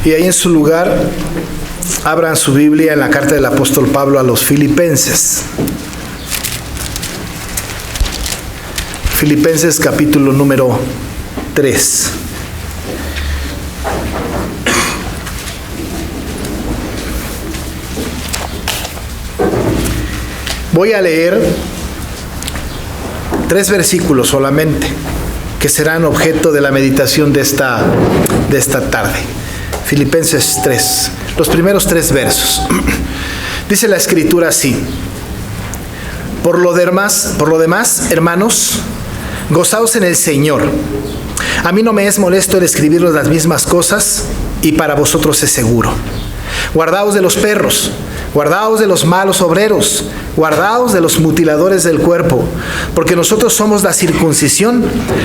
Y ahí en su lugar, abran su Biblia en la carta del apóstol Pablo a los Filipenses. Filipenses capítulo número 3. Voy a leer 3 versículos solamente, que serán objeto de la meditación de esta tarde. Filipenses 3, los primeros 3 versos. Dice la Escritura así: Por lo demás, hermanos, gozaos en el Señor. A mí no me es molesto el escribiros las mismas cosas, y para vosotros es seguro. Guardaos de los perros, guardaos de los malos obreros, guardaos de los mutiladores del cuerpo, porque nosotros somos la circuncisión,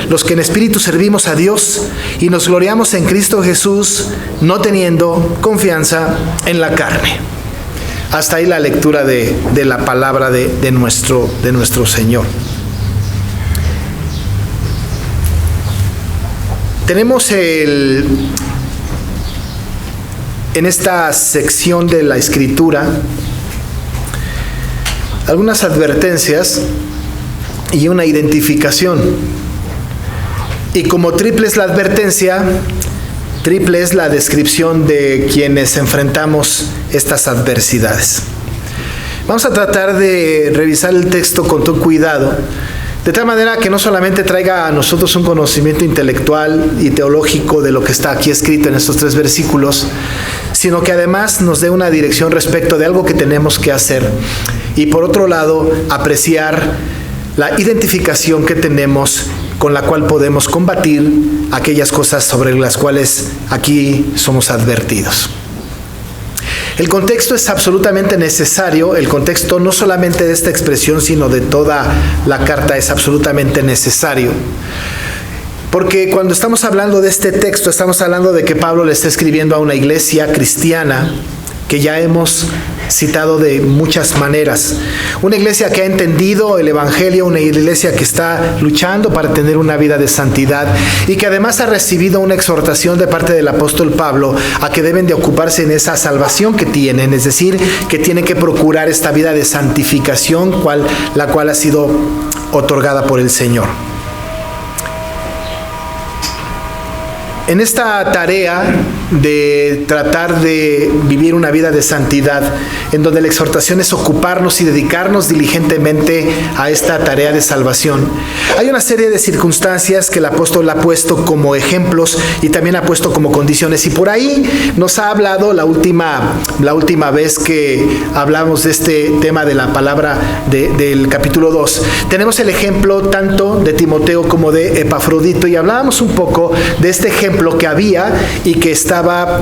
los que en espíritu servimos a Dios y nos gloriamos en Cristo Jesús, no teniendo confianza en la carne. Hasta ahí la lectura de la palabra de nuestro Señor. Tenemos en esta sección de la Escritura algunas advertencias y una identificación. Y como triple es la advertencia, triple es la descripción de quienes enfrentamos estas adversidades. Vamos a tratar de revisar el texto con todo cuidado, de tal manera que no solamente traiga a nosotros un conocimiento intelectual y teológico de lo que está aquí escrito en estos 3 versículos, sino que además nos dé una dirección respecto de algo que tenemos que hacer. Y por otro lado, apreciar la identificación que tenemos con la cual podemos combatir aquellas cosas sobre las cuales aquí somos advertidos. El contexto es absolutamente necesario. El contexto no solamente de esta expresión, sino de toda la carta es absolutamente necesario. Porque cuando estamos hablando de este texto, estamos hablando de que Pablo le está escribiendo a una iglesia cristiana que ya hemos citado de muchas maneras. Una iglesia que ha entendido el Evangelio, una iglesia que está luchando para tener una vida de santidad y que además ha recibido una exhortación de parte del apóstol Pablo a que deben de ocuparse en esa salvación que tienen, es decir, que tienen que procurar esta vida de santificación, la cual ha sido otorgada por el Señor. En esta tarea de tratar de vivir una vida de santidad, en donde la exhortación es ocuparnos y dedicarnos diligentemente a esta tarea de salvación, hay una serie de circunstancias que el apóstol ha puesto como ejemplos y también ha puesto como condiciones. Y por ahí nos ha hablado la última vez que hablamos de este tema de la palabra del capítulo 2. Tenemos el ejemplo tanto de Timoteo como de Epafrodito, y hablábamos un poco de este ejemplo que había y que estaba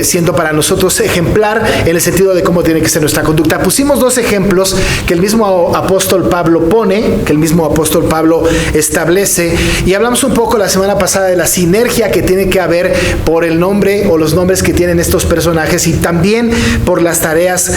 siendo para nosotros ejemplar en el sentido de cómo tiene que ser nuestra conducta. Pusimos 2 ejemplos que el mismo apóstol Pablo pone, que el mismo apóstol Pablo establece, y hablamos un poco la semana pasada de la sinergia que tiene que haber por el nombre o los nombres que tienen estos personajes, y también por las tareas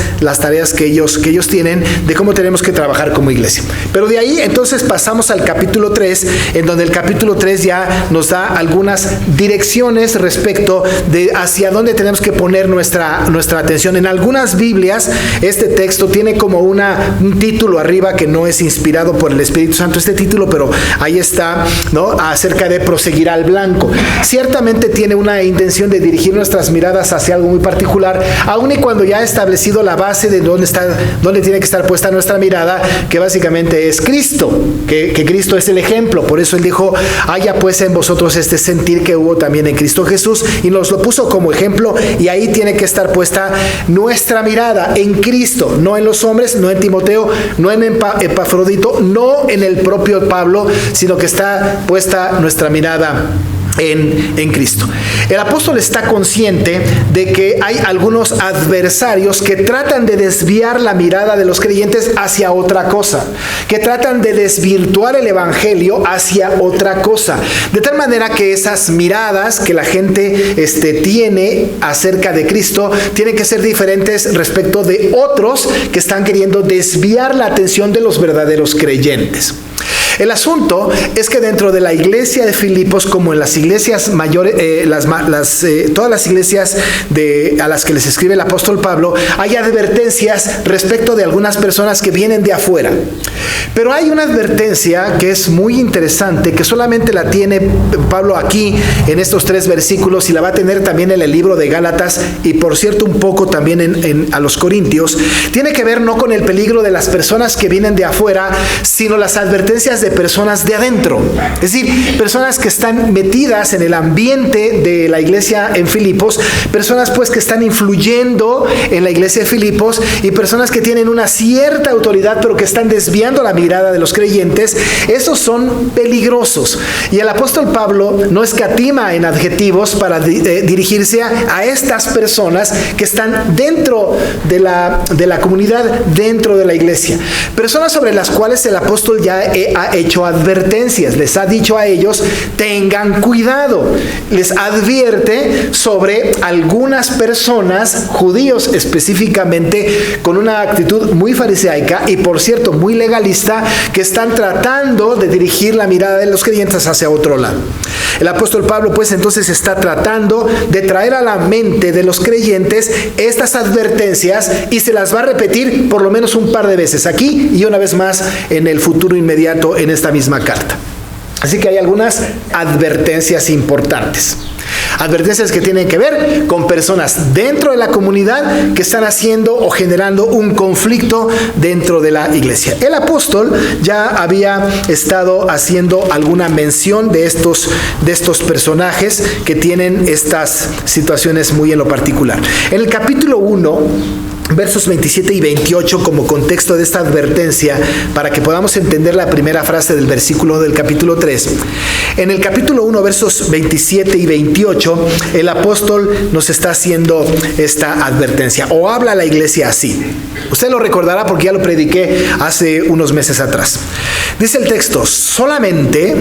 que ellos tienen, de cómo tenemos que trabajar como iglesia. Pero de ahí entonces pasamos al capítulo 3, en donde el capítulo 3 ya nos da algunas direcciones respecto de hacia dónde tenemos que poner nuestra atención. En algunas Biblias este texto tiene como un título arriba que no es inspirado por el Espíritu Santo, este título, pero ahí está, ¿no? Acerca de proseguir al blanco. Ciertamente tiene una intención de dirigir nuestras miradas hacia algo muy particular, aun y cuando ya ha establecido la base de dónde tiene que estar puesta nuestra mirada, que básicamente es Cristo, que Cristo es el ejemplo. Por eso él dijo: haya pues en vosotros este sentir que hubo también en Cristo Jesús, y nos lo puso como ejemplo, y ahí tiene que estar puesta nuestra mirada en Cristo, no en los hombres, no en Timoteo, no en Epafrodito, no en el propio Pablo, sino que está puesta nuestra mirada en Cristo. El apóstol está consciente de que hay algunos adversarios que tratan de desviar la mirada de los creyentes hacia otra cosa, que tratan de desvirtuar el evangelio hacia otra cosa, de tal manera que esas miradas que la gente tiene acerca de Cristo tienen que ser diferentes respecto de otros que están queriendo desviar la atención de los verdaderos creyentes. El asunto es que dentro de la iglesia de Filipos, como en las iglesias mayores, todas las iglesias a las que les escribe el apóstol Pablo, hay advertencias respecto de algunas personas que vienen de afuera. Pero hay una advertencia que es muy interesante, que solamente la tiene Pablo aquí en estos 3 versículos, y la va a tener también en el libro de Gálatas, y por cierto un poco también a los Corintios. Tiene que ver no con el peligro de las personas que vienen de afuera, sino las advertencias de personas de adentro. Es decir, personas que están metidas en el ambiente de la iglesia en Filipos, personas pues que están influyendo en la iglesia de Filipos, y personas que tienen una cierta autoridad pero que están desviando la mirada de los creyentes. Esos son peligrosos, y el apóstol Pablo no escatima en adjetivos para dirigirse a estas personas que están dentro de la comunidad, dentro de la iglesia, personas sobre las cuales el apóstol ya ha hecho advertencias. Les ha dicho a ellos: tengan cuidado. Les advierte sobre algunas personas, judíos específicamente, con una actitud muy fariseica y por cierto muy legalista, que están tratando de dirigir la mirada de los creyentes hacia otro lado. El apóstol Pablo pues entonces está tratando de traer a la mente de los creyentes estas advertencias, y se las va a repetir por lo menos un par de veces aquí y una vez más en el futuro inmediato en esta misma carta. Así que hay algunas advertencias importantes. Advertencias que tienen que ver con personas dentro de la comunidad que están haciendo o generando un conflicto dentro de la iglesia. El apóstol ya había estado haciendo alguna mención de estos personajes que tienen estas situaciones muy en lo particular. En el capítulo 1, versos 27 y 28 como contexto de esta advertencia, para que podamos entender la primera frase del versículo del capítulo 3. En el capítulo 1, versos 27 y 28, el apóstol nos está haciendo esta advertencia, o habla a la iglesia así. Usted lo recordará porque ya lo prediqué hace unos meses atrás. Dice el texto: solamente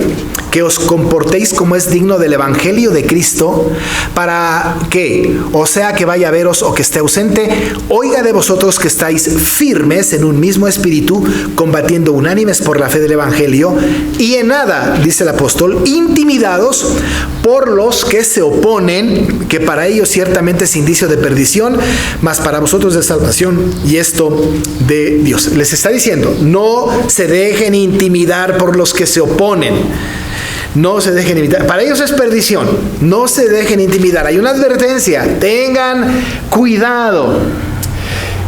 que os comportéis como es digno del evangelio de Cristo, para que, o sea que vaya a veros o que esté ausente, oiga de vosotros que estáis firmes en un mismo espíritu, combatiendo unánimes por la fe del evangelio, y en nada, dice el apóstol, intimidados por los que se oponen, que para ellos ciertamente es indicio de perdición, mas para vosotros de salvación, y esto de Dios. Les está diciendo: no se dejen intimidar por los que se oponen. No se dejen intimidar. Para ellos es perdición. No se dejen intimidar. Hay una advertencia: tengan cuidado.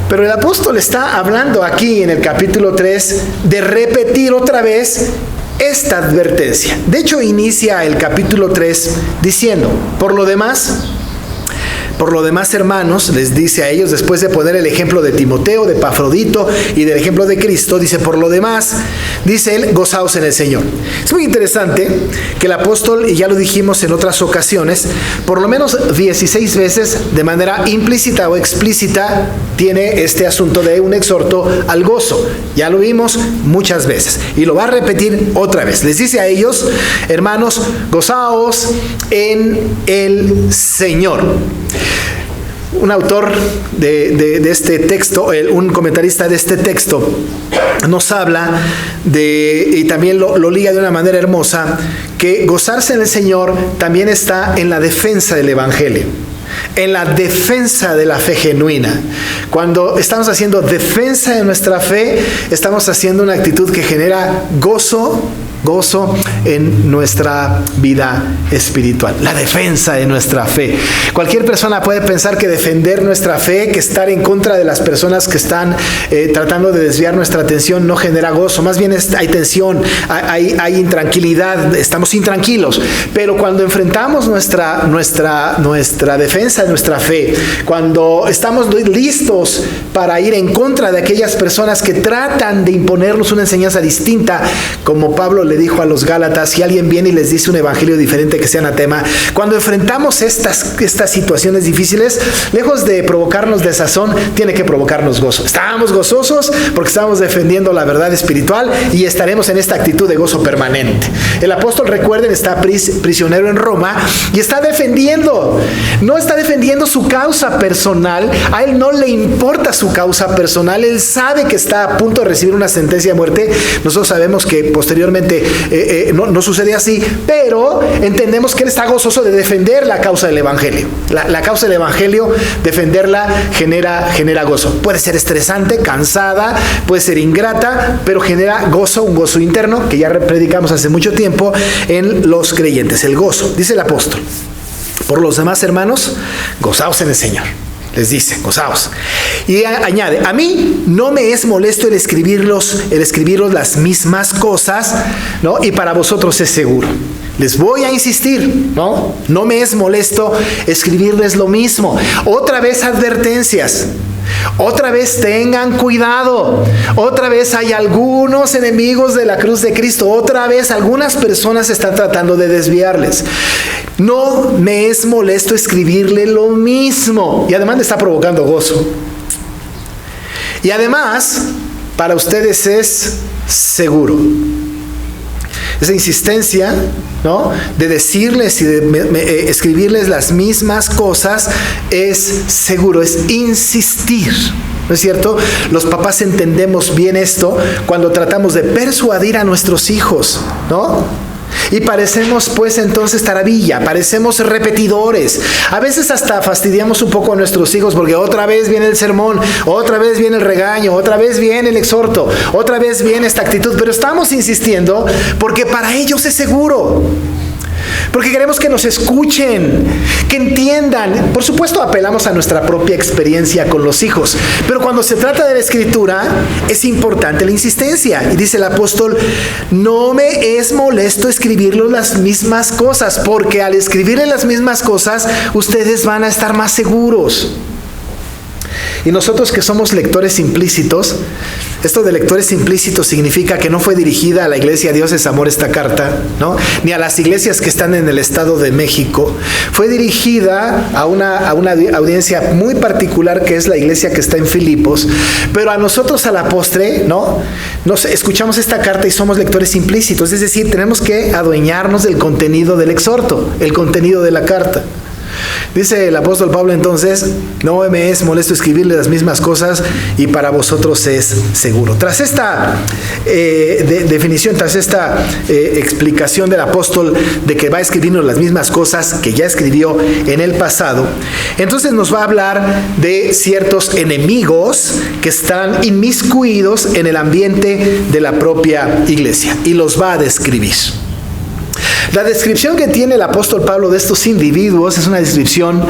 Pero el apóstol está hablando aquí en el capítulo 3 de repetir otra vez esta advertencia. De hecho, inicia el capítulo 3 diciendo: por lo demás, hermanos, les dice a ellos, después de poner el ejemplo de Timoteo, de Epafrodito y del ejemplo de Cristo, dice: por lo demás, dice él, gozaos en el Señor. Es muy interesante que el apóstol, y ya lo dijimos en otras ocasiones, por lo menos 16 veces, de manera implícita o explícita, tiene este asunto de un exhorto al gozo. Ya lo vimos muchas veces y lo va a repetir otra vez. Les dice a ellos: hermanos, gozaos en el Señor. Un autor de este texto, un comentarista de este texto, nos habla y también lo liga de una manera hermosa, que gozarse en el Señor también está en la defensa del evangelio, en la defensa de la fe genuina. Cuando estamos haciendo defensa de nuestra fe, estamos haciendo una actitud que genera gozo en nuestra vida espiritual, la defensa de nuestra fe. Cualquier persona puede pensar que defender nuestra fe, que estar en contra de las personas que están tratando de desviar nuestra atención, no genera gozo. Más bien hay tensión, hay intranquilidad, estamos intranquilos. Pero cuando enfrentamos nuestra defensa de nuestra fe, cuando estamos listos para ir en contra de aquellas personas que tratan de imponernos una enseñanza distinta, como Pablo le dijo a los Gálatas: si alguien viene y les dice un evangelio diferente que sea anatema. Cuando enfrentamos estas situaciones difíciles, lejos de provocarnos desazón, tiene que provocarnos gozo. Estamos gozosos porque estamos defendiendo la verdad espiritual y estaremos en esta actitud de gozo permanente. El apóstol, recuerden, está prisionero en Roma y está defendiendo, no está defendiendo su causa personal. A él no le importa su causa personal. Él sabe que está a punto de recibir una sentencia de muerte. Nosotros sabemos que posteriormente no sucede así, pero entendemos que él está gozoso de defender la causa del Evangelio. La causa del Evangelio, defenderla genera gozo. Puede ser estresante, cansada, puede ser ingrata, pero genera gozo, un gozo interno que ya predicamos hace mucho tiempo en los creyentes, el gozo. Dice el apóstol: por los demás, hermanos, gozaos en el Señor. Les dice, gozaos. Y añade: a mí no me es molesto el escribirlos las mismas cosas, ¿no? Y para vosotros es seguro. Les voy a insistir, ¿no? No me es molesto escribirles lo mismo. Otra vez advertencias. Otra vez tengan cuidado. Otra vez hay algunos enemigos de la cruz de Cristo. Otra vez algunas personas están tratando de desviarles. No me es molesto escribirle lo mismo. Y además le está provocando gozo. Y además, para ustedes es seguro. Esa insistencia, ¿no?, de decirles y de escribirles las mismas cosas es seguro, es insistir. ¿No es cierto? Los papás entendemos bien esto cuando tratamos de persuadir a nuestros hijos, ¿no? Y parecemos pues entonces taravilla, parecemos repetidores. A veces hasta fastidiamos un poco a nuestros hijos porque otra vez viene el sermón, otra vez viene el regaño, otra vez viene el exhorto, otra vez viene esta actitud. Pero estamos insistiendo porque para ellos es seguro. Porque queremos que nos escuchen, que entiendan. Por supuesto, apelamos a nuestra propia experiencia con los hijos. Pero cuando se trata de la Escritura, es importante la insistencia. Y dice el apóstol: no me es molesto escribirles las mismas cosas, porque al escribirles las mismas cosas, ustedes van a estar más seguros. Y nosotros que somos lectores implícitos, esto de lectores implícitos significa que no fue dirigida a la iglesia Dios es Amor esta carta, ¿no?, ni a las iglesias que están en el Estado de México. Fue dirigida a una audiencia muy particular, que es la iglesia que está en Filipos. Pero a nosotros a la postre, ¿no?, nos escuchamos esta carta y somos lectores implícitos. Es decir, tenemos que adueñarnos del contenido del exhorto, el contenido de la carta. Dice el apóstol Pablo entonces: no me es molesto escribirle las mismas cosas y para vosotros es seguro. Tras esta definición, tras esta explicación del apóstol de que va a escribirnos las mismas cosas que ya escribió en el pasado, entonces nos va a hablar de ciertos enemigos que están inmiscuidos en el ambiente de la propia iglesia y los va a describir. La descripción que tiene el apóstol Pablo de estos individuos es una descripción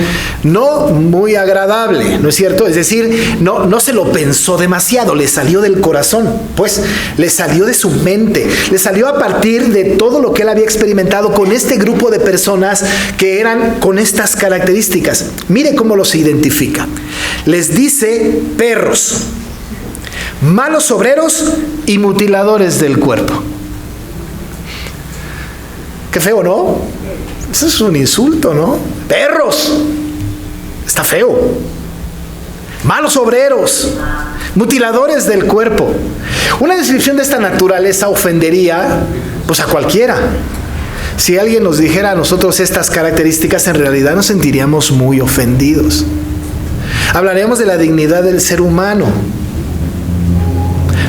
no muy agradable, ¿no es cierto? Es decir, no se lo pensó demasiado, le salió del corazón, pues le salió de su mente, le salió a partir de todo lo que él había experimentado con este grupo de personas que eran con estas características. Mire cómo los identifica. Les dice perros, malos obreros y mutiladores del cuerpo. Qué feo, ¿no? Eso es un insulto, ¿no? Perros. Está feo. Malos obreros. Mutiladores del cuerpo. Una descripción de esta naturaleza ofendería pues a cualquiera. Si alguien nos dijera a nosotros estas características, en realidad nos sentiríamos muy ofendidos. Hablaríamos de la dignidad del ser humano.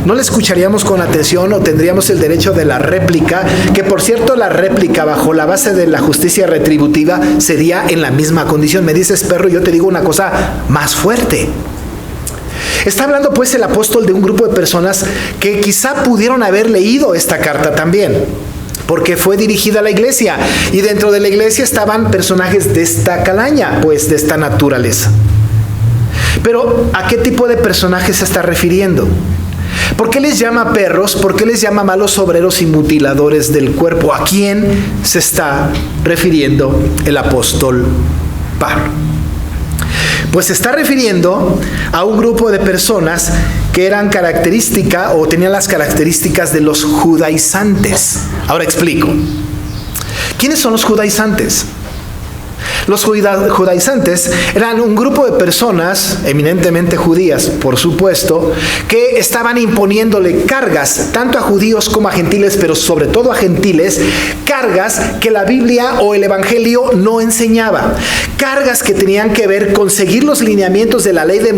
No le escucharíamos con atención o tendríamos el derecho de la réplica, que por cierto la réplica bajo la base de la justicia retributiva sería en la misma condición. Me dices perro y yo te digo una cosa más fuerte. Está hablando pues el apóstol de un grupo de personas que quizá pudieron haber leído esta carta también, porque fue dirigida a la iglesia y dentro de la iglesia estaban personajes de esta calaña, pues de esta naturaleza. Pero ¿a qué tipo de personajes se está refiriendo? ¿Por qué les llama perros? ¿Por qué les llama malos obreros y mutiladores del cuerpo? ¿A quién se está refiriendo el apóstol Pablo? Pues se está refiriendo a un grupo de personas que eran característica o tenían las características de los judaizantes. Ahora explico. ¿Quiénes son los judaizantes? Los judaizantes eran un grupo de personas, eminentemente judías, por supuesto, que estaban imponiéndole cargas, tanto a judíos como a gentiles, pero sobre todo a gentiles, cargas que la Biblia o el Evangelio no enseñaba. Cargas que tenían que ver con seguir los lineamientos de la ley de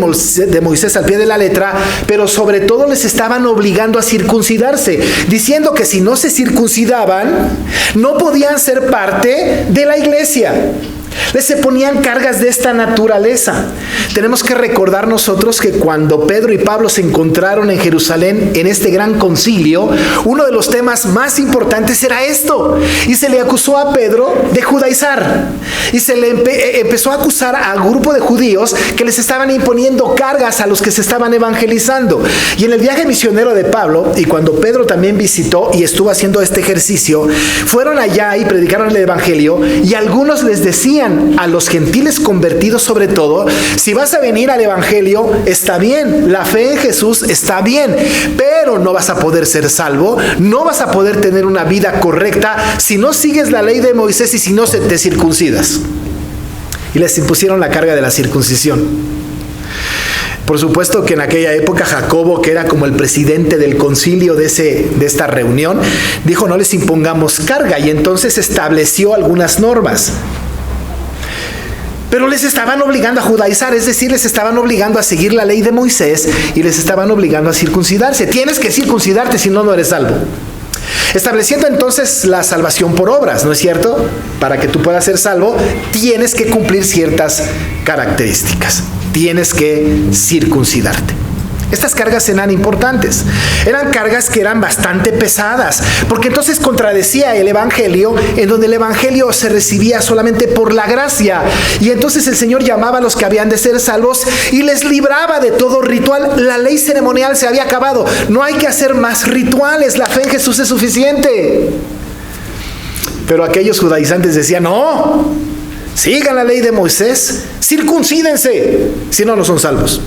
Moisés al pie de la letra, pero sobre todo les estaban obligando a circuncidarse, diciendo que si no se circuncidaban, no podían ser parte de la iglesia. Les se ponían cargas de esta naturaleza. Tenemos que recordar nosotros que cuando Pedro y Pablo se encontraron en Jerusalén en este gran concilio, uno de los temas más importantes era esto. Y se le acusó a Pedro de judaizar. Y se le empezó a acusar a un grupo de judíos que les estaban imponiendo cargas a los que se estaban evangelizando. Y en el viaje misionero de Pablo, y cuando Pedro también visitó y estuvo haciendo este ejercicio, fueron allá y predicaron el evangelio, y algunos les decían a los gentiles convertidos sobre todo: si vas a venir al evangelio, está bien, la fe en Jesús está bien, pero no vas a poder ser salvo, no vas a poder tener una vida correcta si no sigues la ley de Moisés y si no te circuncidas. Y les impusieron la carga de la circuncisión. Por supuesto que en aquella época Jacobo, que era como el presidente del concilio de esta reunión, dijo: no les impongamos carga, y entonces estableció algunas normas. Pero les estaban obligando a judaizar, es decir, les estaban obligando a seguir la ley de Moisés y les estaban obligando a circuncidarse. Tienes que circuncidarte, si no, no eres salvo. Estableciendo entonces la salvación por obras, ¿no es cierto? Para que tú puedas ser salvo, tienes que cumplir ciertas características. Tienes que circuncidarte. Estas cargas eran importantes. Eran cargas que eran bastante pesadas, porque entonces contradecía el evangelio, en donde el evangelio se recibía solamente por la gracia. Y entonces el Señor llamaba a los que habían de ser salvos y les libraba de todo ritual. La ley ceremonial se había acabado. No hay que hacer más rituales. La fe en Jesús es suficiente. Pero aquellos judaizantes decían: no, sigan la ley de Moisés, circuncídense, si no, no son salvos.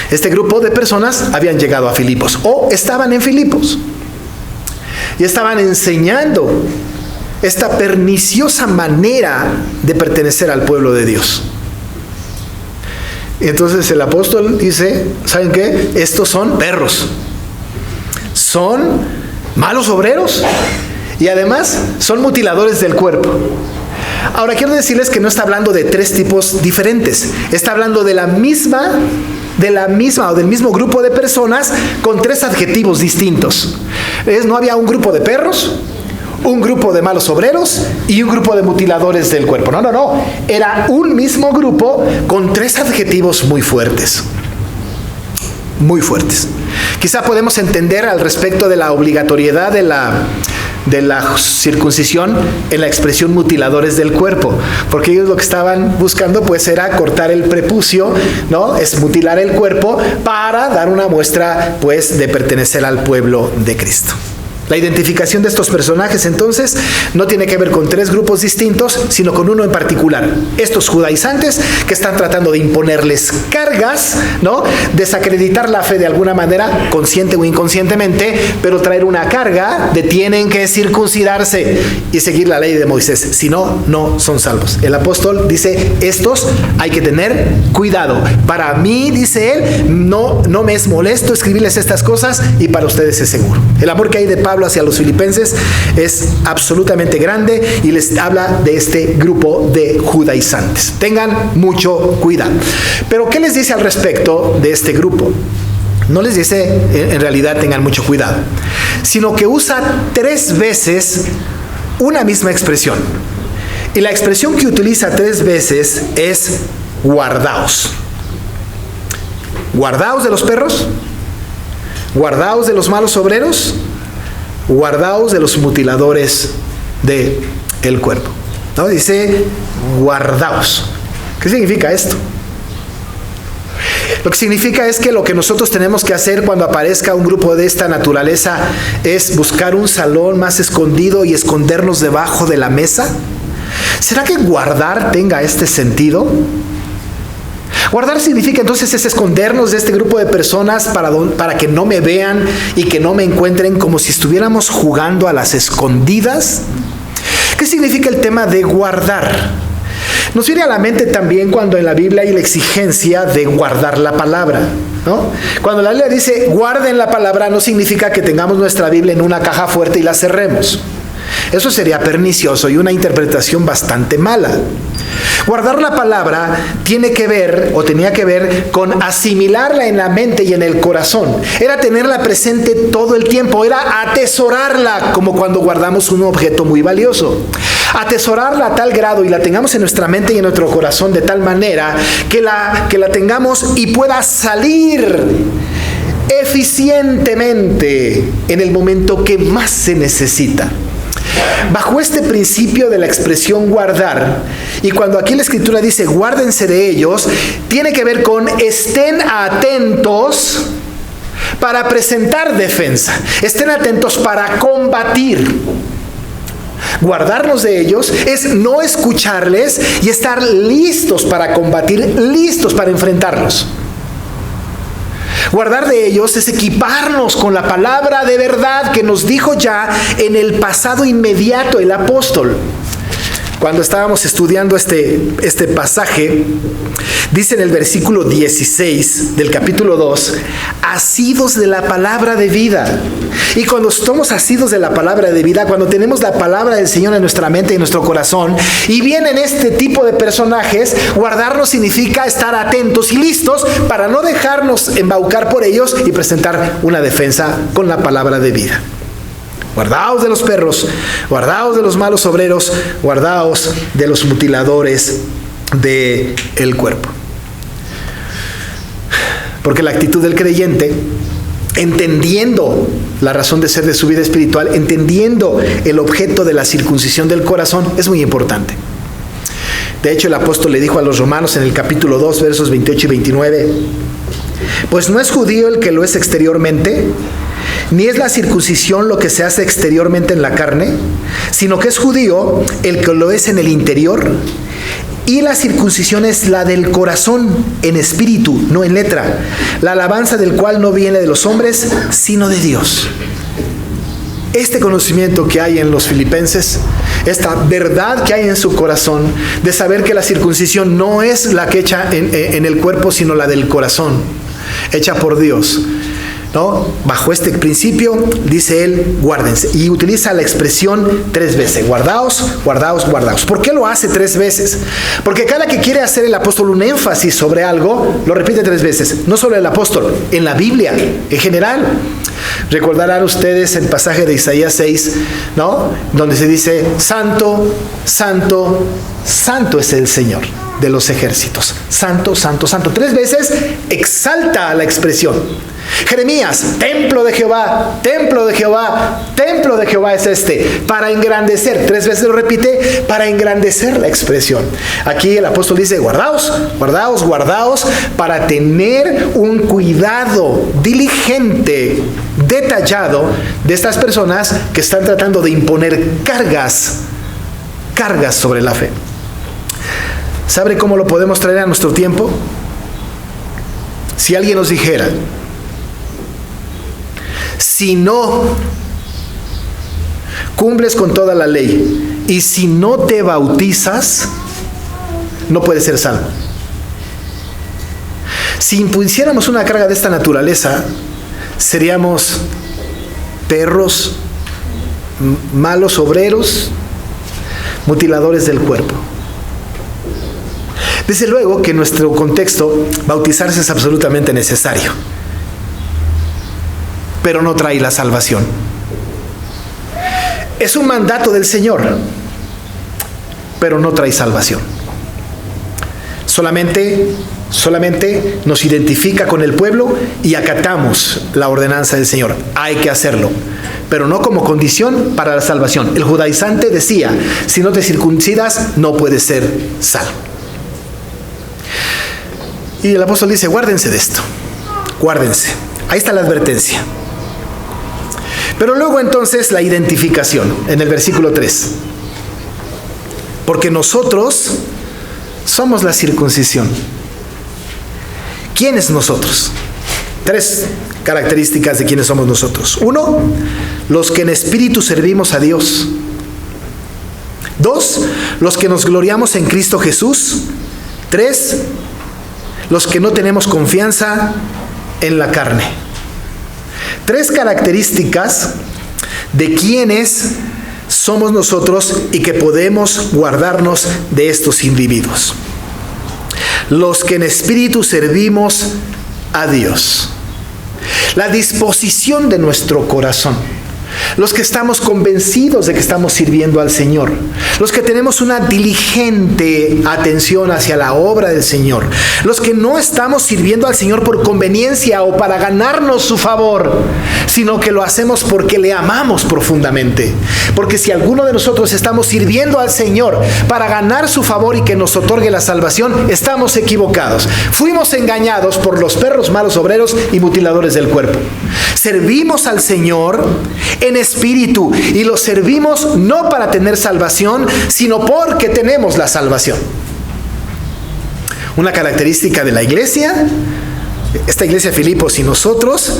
Este grupo de personas habían llegado a Filipos, o estaban en Filipos, y estaban enseñando esta perniciosa manera de pertenecer al pueblo de Dios. Y entonces el apóstol dice: ¿saben qué? Estos son perros, son malos obreros, y además son mutiladores del cuerpo. Ahora quiero decirles que no está hablando de tres tipos diferentes, está hablando de la misma o del mismo grupo de personas con tres adjetivos distintos. No había un grupo de perros, un grupo de malos obreros y un grupo de mutiladores del cuerpo. No. Era un mismo grupo con tres adjetivos muy fuertes. Muy fuertes. Quizá podemos entender al respecto de la obligatoriedad de la circuncisión en la expresión mutiladores del cuerpo, porque ellos lo que estaban buscando pues era cortar el prepucio, ¿no? Es mutilar el cuerpo para dar una muestra pues de pertenecer al pueblo de Cristo. La identificación de estos personajes entonces no tiene que ver con tres grupos distintos, sino con uno en particular. Estos judaizantes que están tratando de imponerles cargas, ¿no? Desacreditar la fe de alguna manera, consciente o inconscientemente, pero traer una carga de tienen que circuncidarse y seguir la ley de Moisés. Si no, no son salvos. El apóstol dice: estos hay que tener cuidado. Para mí, dice él, no me es molesto escribirles estas cosas, y para ustedes es seguro. El amor que hay de Pablo hacia los filipenses es absolutamente grande, y les habla de este grupo de judaizantes. Tengan mucho cuidado. Pero ¿qué les dice al respecto de este grupo? No les dice en realidad tengan mucho cuidado, sino que usa 3 veces una misma expresión. Y la expresión que utiliza 3 veces es guardaos. Guardaos de los perros, guardaos de los malos obreros, guardaos de los mutiladores del cuerpo. ¿No? Dice guardaos. ¿Qué significa esto? Lo que significa es que lo que nosotros tenemos que hacer cuando aparezca un grupo de esta naturaleza es buscar un salón más escondido y escondernos debajo de la mesa. ¿Será que guardar tenga este sentido? Guardar significa entonces es escondernos de este grupo de personas para que no me vean y que no me encuentren, como si estuviéramos jugando a las escondidas. ¿Qué significa el tema de guardar? Nos viene a la mente también cuando en la Biblia hay la exigencia de guardar la palabra, ¿no? Cuando la Biblia dice guarden la palabra, no significa que tengamos nuestra Biblia en una caja fuerte y la cerremos. Eso sería pernicioso y una interpretación bastante mala. Guardar la palabra tiene que ver, o tenía que ver, con asimilarla en la mente y en el corazón. Era tenerla presente todo el tiempo, era atesorarla, como cuando guardamos un objeto muy valioso. Atesorarla a tal grado y la tengamos en nuestra mente y en nuestro corazón de tal manera que la tengamos y pueda salir eficientemente en el momento que más se necesita. Bajo este principio de la expresión guardar, y cuando aquí la Escritura dice guárdense de ellos, tiene que ver con estén atentos para presentar defensa, estén atentos para combatir. Guardarnos de ellos es no escucharles y estar listos para combatir, listos para enfrentarlos. Guardar de ellos es equiparnos con la palabra de verdad que nos dijo ya en el pasado inmediato el apóstol. Cuando estábamos estudiando este pasaje, dice en el versículo 16 del capítulo 2, asidos de la palabra de vida. Y cuando estamos asidos de la palabra de vida, cuando tenemos la palabra del Señor en nuestra mente y en nuestro corazón, y vienen este tipo de personajes, guardarnos significa estar atentos y listos para no dejarnos embaucar por ellos y presentar una defensa con la palabra de vida. Guardaos de los perros, guardaos de los malos obreros, guardaos de los mutiladores del cuerpo. Porque la actitud del creyente, entendiendo la razón de ser de su vida espiritual, entendiendo el objeto de la circuncisión del corazón, es muy importante. De hecho, el apóstol le dijo a los romanos en el capítulo 2, versos 28 y 29, pues no es judío el que lo es exteriormente, ni es la circuncisión lo que se hace exteriormente en la carne, sino que es judío el que lo es en el interior, y la circuncisión es la del corazón, en espíritu, no en letra, la alabanza del cual no viene de los hombres, sino de Dios. Este conocimiento que hay en los filipenses, esta verdad que hay en su corazón, de saber que la circuncisión no es la que echa en el cuerpo, sino la del corazón, hecha por Dios, ¿no? Bajo este principio, dice él, guárdense. Y utiliza la expresión 3 veces. Guardaos, guardaos, guardaos. ¿Por qué lo hace 3 veces? Porque cada que quiere hacer el apóstol un énfasis sobre algo, lo repite 3 veces. No solo el apóstol, en la Biblia, en general. Recordarán ustedes el pasaje de Isaías 6, ¿no? Donde se dice, santo, santo, santo es el Señor de los ejércitos. Santo, santo, santo. 3 veces exalta la expresión. Jeremías, templo de Jehová, templo de Jehová, templo de Jehová es este, para engrandecer. 3 veces lo repite, para engrandecer la expresión. Aquí el apóstol dice, guardaos, guardaos, guardaos, para tener un cuidado diligente, detallado, de estas personas que están tratando de imponer cargas sobre la fe. ¿Sabe cómo lo podemos traer a nuestro tiempo? Si alguien nos dijera, si no cumples con toda la ley y si no te bautizas, no puedes ser salvo. Si impusiéramos una carga de esta naturaleza, seríamos perros, malos obreros, mutiladores del cuerpo. Desde luego que en nuestro contexto, bautizarse es absolutamente necesario, pero no trae la salvación. Es un mandato del Señor, pero no trae salvación. Solamente nos identifica con el pueblo y acatamos la ordenanza del Señor. Hay que hacerlo, pero no como condición para la salvación. El judaizante decía, si no te circuncidas, no puedes ser salvo. Y el apóstol dice, guárdense de esto, guárdense. Ahí está la advertencia. Pero luego entonces la identificación, en el versículo 3. Porque nosotros somos la circuncisión. ¿Quiénes nosotros? 3 características de quiénes somos nosotros. 1, los que en espíritu servimos a Dios. 2, los que nos gloriamos en Cristo Jesús. 3, los que no tenemos confianza en la carne. 3 características de quienes somos nosotros y que podemos guardarnos de estos individuos. Los que en espíritu servimos a Dios. La disposición de nuestro corazón. Los que estamos convencidos de que estamos sirviendo al Señor. Los que tenemos una diligente atención hacia la obra del Señor. Los que no estamos sirviendo al Señor por conveniencia o para ganarnos su favor, sino que lo hacemos porque le amamos profundamente. Porque si alguno de nosotros estamos sirviendo al Señor para ganar su favor y que nos otorgue la salvación, estamos equivocados. Fuimos engañados por los perros malos obreros y mutiladores del cuerpo. Servimos al Señor en espíritu y lo servimos no para tener salvación, sino porque tenemos la salvación. Una característica de la iglesia, esta iglesia de Filipos y nosotros,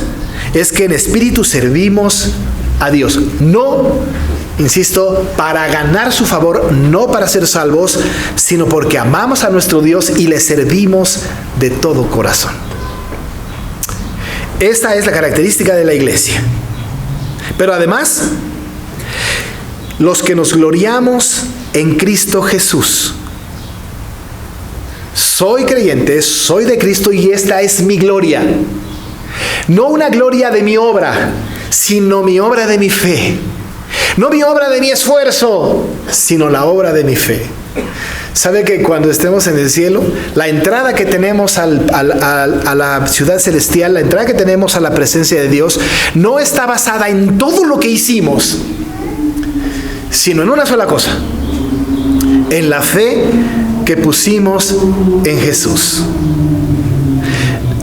es que en espíritu servimos a Dios. No, insisto, para ganar su favor, no para ser salvos, sino porque amamos a nuestro Dios y le servimos de todo corazón. Esta es la característica de la iglesia. Pero además, los que nos gloriamos en Cristo Jesús. Soy creyente, soy de Cristo y esta es mi gloria. No una gloria de mi obra, sino mi obra de mi fe. No mi obra de mi esfuerzo, sino la obra de mi fe. ¿Sabe que cuando estemos en el cielo, la entrada que tenemos a la ciudad celestial, la entrada que tenemos a la presencia de Dios, no está basada en todo lo que hicimos, sino en una sola cosa: en la fe que pusimos en Jesús.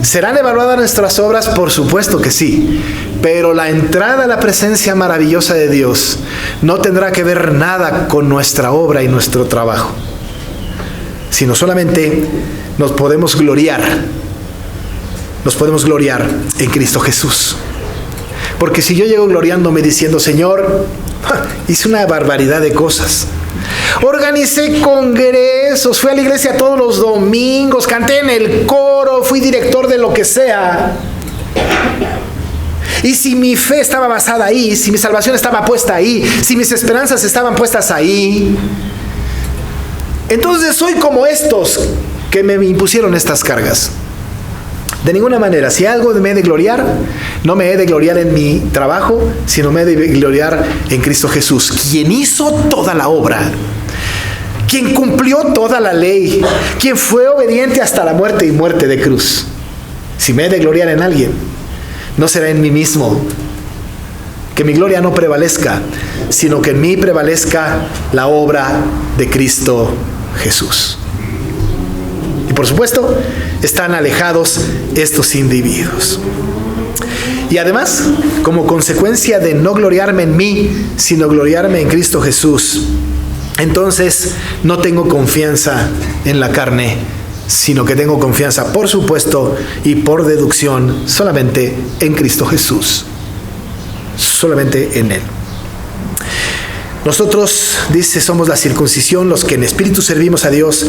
¿Serán evaluadas nuestras obras? Por supuesto que sí. Pero la entrada a la presencia maravillosa de Dios no tendrá que ver nada con nuestra obra y nuestro trabajo, sino solamente nos podemos gloriar en Cristo Jesús. Porque si yo llego gloriándome diciendo: Señor, hice una barbaridad de cosas, organicé congresos, fui a la iglesia todos los domingos, canté en el coro, fui director de lo que sea, y si mi fe estaba basada ahí, si mi salvación estaba puesta ahí, si mis esperanzas estaban puestas ahí, entonces soy como estos que me impusieron estas cargas. De ninguna manera. Si algo me he de gloriar, no me he de gloriar en mi trabajo, sino me he de gloriar en Cristo Jesús, quien hizo toda la obra, quien cumplió toda la ley, quien fue obediente hasta la muerte y muerte de cruz. Si me he de gloriar en alguien, no será en mí mismo. Que mi gloria no prevalezca, sino que en mí prevalezca la obra de Cristo Jesús. Y por supuesto, están alejados estos individuos. Y además, como consecuencia de no gloriarme en mí, sino gloriarme en Cristo Jesús, entonces no tengo confianza en la carne, sino que tengo confianza, por supuesto, y por deducción, solamente en Cristo Jesús. Solamente en Él. Nosotros, dice, somos la circuncisión, los que en espíritu servimos a Dios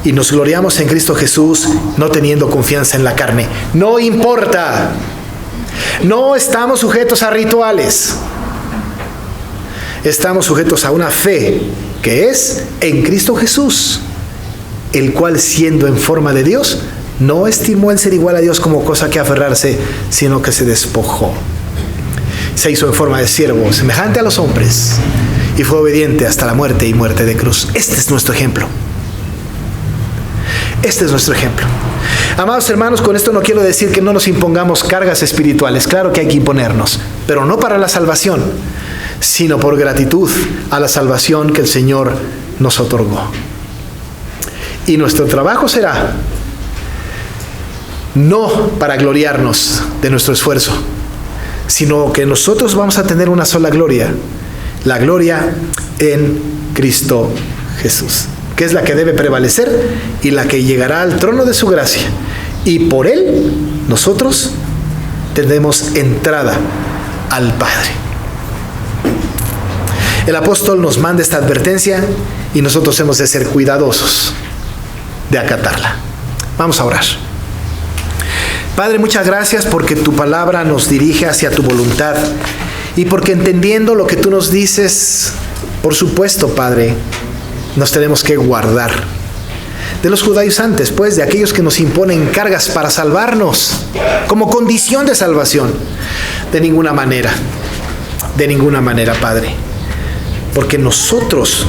y nos gloriamos en Cristo Jesús, no teniendo confianza en la carne. No importa. No estamos sujetos a rituales. Estamos sujetos a una fe que es en Cristo Jesús, el cual, siendo en forma de Dios, no estimó el ser igual a Dios como cosa que aferrarse, sino que se despojó. Se hizo en forma de siervo, semejante a los hombres, y fue obediente hasta la muerte y muerte de cruz. Este es nuestro ejemplo. Este es nuestro ejemplo. Amados hermanos, con esto no quiero decir que no nos impongamos cargas espirituales. Claro que hay que imponernos, pero no para la salvación, sino por gratitud a la salvación que el Señor nos otorgó. Y nuestro trabajo será no para gloriarnos de nuestro esfuerzo, sino que nosotros vamos a tener una sola gloria, la gloria en Cristo Jesús, que es la que debe prevalecer y la que llegará al trono de su gracia. Y por Él nosotros tendremos entrada al Padre. El apóstol nos manda esta advertencia y nosotros hemos de ser cuidadosos de acatarla. Vamos a orar. Padre, muchas gracias porque tu palabra nos dirige hacia tu voluntad y porque entendiendo lo que tú nos dices, por supuesto, Padre, nos tenemos que guardar de los judaizantes, pues, de aquellos que nos imponen cargas para salvarnos como condición de salvación. De ninguna manera, Padre, porque nosotros,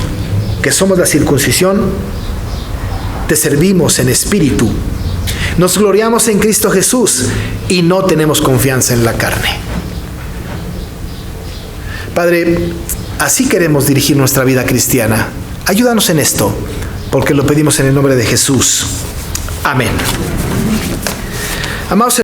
que somos la circuncisión, te servimos en espíritu, nos gloriamos en Cristo Jesús y no tenemos confianza en la carne. Padre, así queremos dirigir nuestra vida cristiana. Ayúdanos en esto, porque lo pedimos en el nombre de Jesús. Amén. Amados